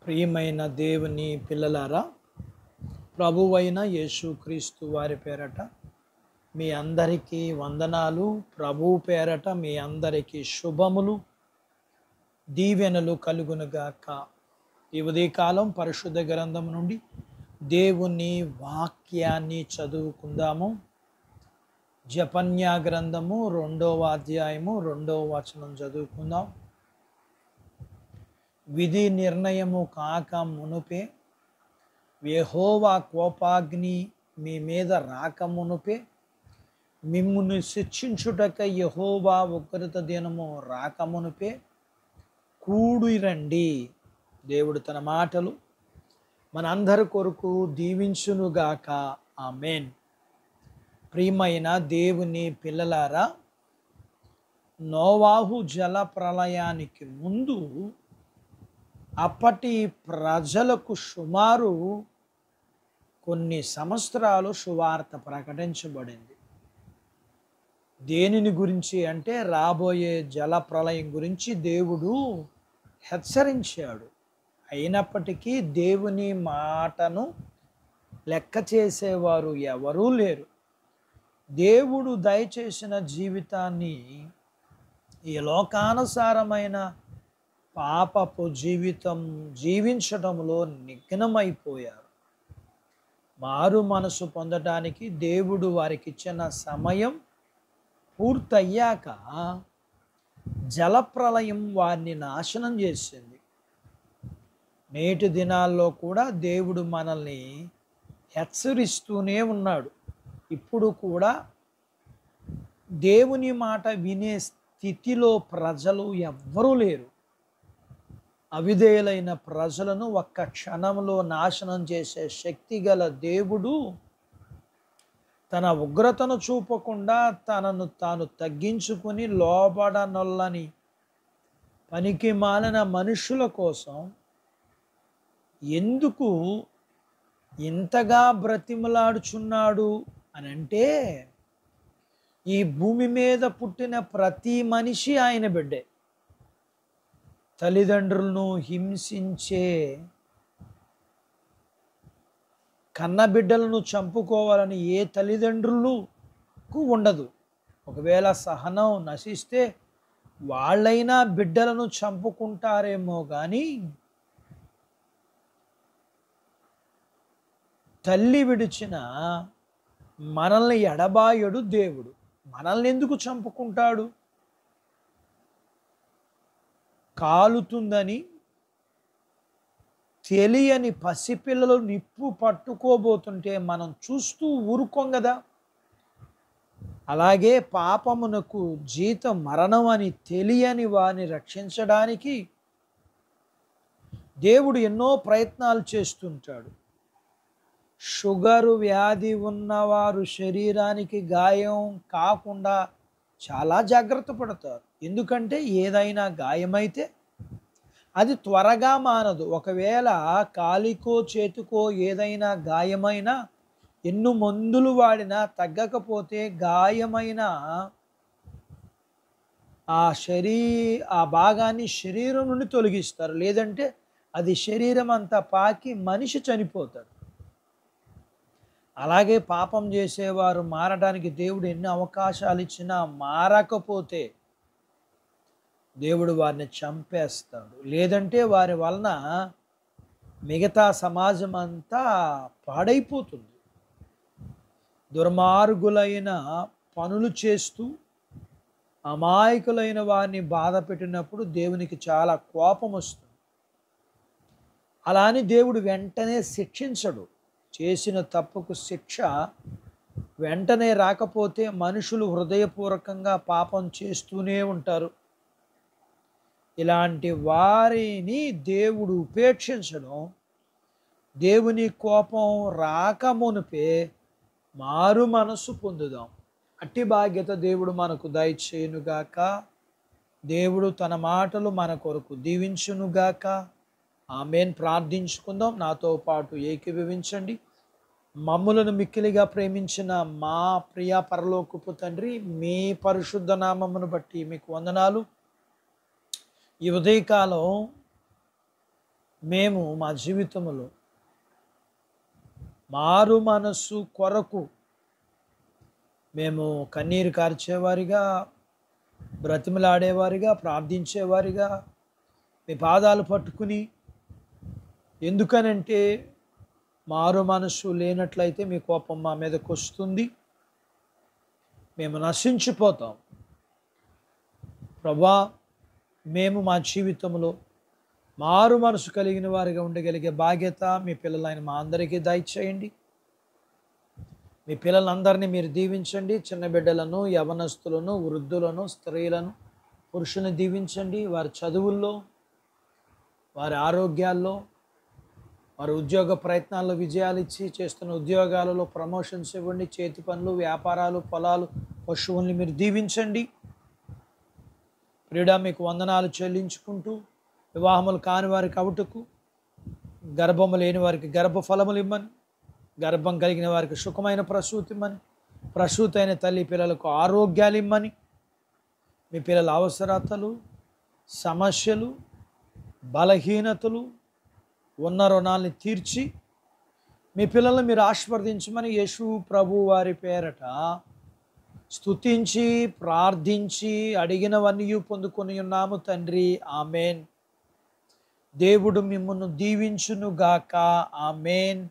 ప్రియమైన దేవుని పిల్లలారా, ప్రభువైన యేసుక్రీస్తు వారి పేరట మీ అందరికీ వందనాలు. ప్రభువు పేరట మీ అందరికీ శుభములు, దీవెనలు కలుగునుగాక. ఈ ఉదయకాలం పరిశుద్ధ గ్రంథం నుండి దేవుని వాక్యాన్ని చదువుకుందాము. జపన్యా గ్రంథము 2వ అధ్యాయము 2వ వచనం చదువుకుందాం. విధి నిర్ణయము కాక మునుపే, యెహోవా కోపాగ్ని మీ మీద రాకమునుపే, మిమ్మును శిక్షించుటకై యెహోవా ఉగ్రత దినము రాకమునుపే కూడి రండి. దేవుడు తన మాటలు మనందరి కొరకు దీవించునుగాక. ఆమేన్. ప్రియమైన దేవుని పిల్లలారా, నోవాహు జల ప్రళయానికి ముందు అప్పటి ప్రజలకు సుమారు కొన్ని సంవత్సరాలు సువార్త ప్రకటించబడింది. దేనిని గురించి అంటే రాబోయే జల ప్రళయం గురించి దేవుడు హెచ్చరించాడు. అయినప్పటికీ దేవుని మాటను లెక్క చేసేవారు ఎవరూ లేరు. దేవుడు దయచేసిన జీవితాన్ని ఈ లోకానుసారమైన పాపపు జీవితం జీవించడంలో నిఘ్నమైపోయారు. మారు మనసు పొందడానికి దేవుడు వారికి ఇచ్చిన సమయం పూర్తయ్యాక జలప్రళయం వారిని నాశనం చేసింది. నేటి దినాల్లో కూడా దేవుడు మనల్ని హెచ్చరిస్తూనే ఉన్నాడు. ఇప్పుడు కూడా దేవుని మాట వినే స్థితిలో ప్రజలు ఎవ్వరూ లేరు. అవిధేయులైన ప్రజలను ఒక్క క్షణంలో నాశనం చేసే శక్తి గల దేవుడు తన ఉగ్రతను చూపకుండా తనను తాను తగ్గించుకుని లోబడనొల్లని పనికి మాలిన మనుషుల కోసం ఎందుకు ఇంతగా బ్రతిమలాడుచున్నాడు అని అంటే, ఈ భూమి మీద పుట్టిన ప్రతి మనిషి ఆయన బిడ్డే. తల్లిదండ్రులను హింసించే కన్నబిడ్డలను చంపుకోవాలని ఏ తల్లిదండ్రులకు ఉండదు. ఒకవేళ సహనం నశిస్తే వాళ్ళైనా బిడ్డలను చంపుకుంటారేమో కానీ తల్లి విడిచిన మనల్ని ఎడబాయడు దేవుడు. మనల్ని ఎందుకు చంపుకుంటాడు? కాలుతుందని తెలియని పసిపిల్లలు నిప్పు పట్టుకోబోతుంటే మనం చూస్తూ ఊరుకోం కదా. అలాగే పాపమునకు జీతం మరణం అని తెలియని వారిని రక్షించడానికి దేవుడు ఎన్నో ప్రయత్నాలు చేస్తుంటాడు. షుగరు వ్యాధి ఉన్నవారు శరీరానికి గాయం కాకుండా చాలా జాగ్రత్త పడతారు. ఎందుకంటే ఏదైనా గాయమైతే అది త్వరగా మానదు. ఒకవేళ కాలికో చేతికో ఏదైనా గాయమైనా ఎన్ని మందులు వాడినా తగ్గకపోతే గాయమైన ఆ భాగాన్ని శరీరం నుండి తొలగిస్తారు. లేదంటే అది శరీరం అంతా పాకి మనిషి చనిపోతాడు. అలాగే పాపం చేసేవారు మారడానికి దేవుడు ఎన్ని అవకాశాలు ఇచ్చినా మారకపోతే దేవుడు వారిని చంపేస్తాడు. లేదంటే వారి వలన మిగతా సమాజం అంతా పాడైపోతుంది. దుర్మార్గులైన పనులు చేస్తూ అమాయకులైన వారిని బాధ పెట్టినప్పుడు దేవునికి చాలా కోపం వస్తుంది. అలా అని దేవుడు వెంటనే శిక్షించడు. చేసిన తప్పుకు శిక్ష వెంటనే రాకపోతే మనుషులు హృదయపూర్వకంగా పాపం చేస్తూనే ఉంటారు. ఇలాంటి వారిని దేవుడు ఉపేక్షించడం, దేవుని కోపం రాకమునుపే మారు మనసు పొందుదాం. అట్టి బాధ్యత దేవుడు మనకు దయచేయునుగాక. దేవుడు తన మాటలు మన కొరకు దీవించునుగాక. ఆమేన్. ప్రార్థించుకుందాం. నాతో పాటు ఏకీభవించండి. మమ్ములను మిక్కిలిగా ప్రేమించిన మా ప్రియ పరలోకపు తండ్రి, మీ పరిశుద్ధ నామమును బట్టి మీకు వందనాలు. ఈ ఉదయకాలం మేము మా జీవితంలో మారు మనస్సు కొరకు మేము కన్నీరు కార్చేవారిగా, బ్రతిమలాడేవారిగా, ప్రార్థించేవారిగా, మీ పాదాలు పట్టుకుని, ఎందుకనంటే మారు మనస్సు లేనట్లయితే మీ కోపం మా మీదకు వస్తుంది, మేము నశించిపోతాం. ప్రభా, మేము మా జీవితంలో మారు మనసు కలిగిన వారిగా ఉండగలిగే బాధ్యత మీ పిల్లలైన మా అందరికీ దయచేయండి. మీ పిల్లలందరినీ మీరు దీవించండి. చిన్న బిడ్డలను, యవనస్తులను, వృద్ధులను, స్త్రీలను, పురుషులను దీవించండి. వారి చదువుల్లో, వారి ఆరోగ్యాల్లో, వారి ఉద్యోగ ప్రయత్నాల్లో విజయాలు ఇచ్చి, చేస్తున్న ఉద్యోగాలలో ప్రమోషన్స్ ఇవ్వండి. చేతి పనులు, వ్యాపారాలు, పొలాలు, పశువుల్ని మీరు దీవించండి. ప్రియుడా, మీకు వందనాలు చెల్లించుకుంటూ, వివాహములు కాని వారికి అవుటకు, గర్భము లేని వారికి గర్భఫలములు ఇమ్మని, గర్భం కలిగిన వారికి సుఖమైన ప్రసూతి ఇమ్మని, ప్రసూతి అయిన తల్లి పిల్లలకు ఆరోగ్యాలు ఇమ్మని, మీ పిల్లల అవసరతలు, సమస్యలు, బలహీనతలు, ఉన్న రుణాలని తీర్చి మీ పిల్లల్ని మీరు ఆశీర్వదించమని యేసు ప్రభు వారి పేరట స్తుతించి ప్రార్థించి అడిగినవన్నీ పొందుకొని ఉన్నాము తండ్రి. ఆమెన్. దేవుడు మిమ్మల్ని దీవించును గాక. ఆమెన్.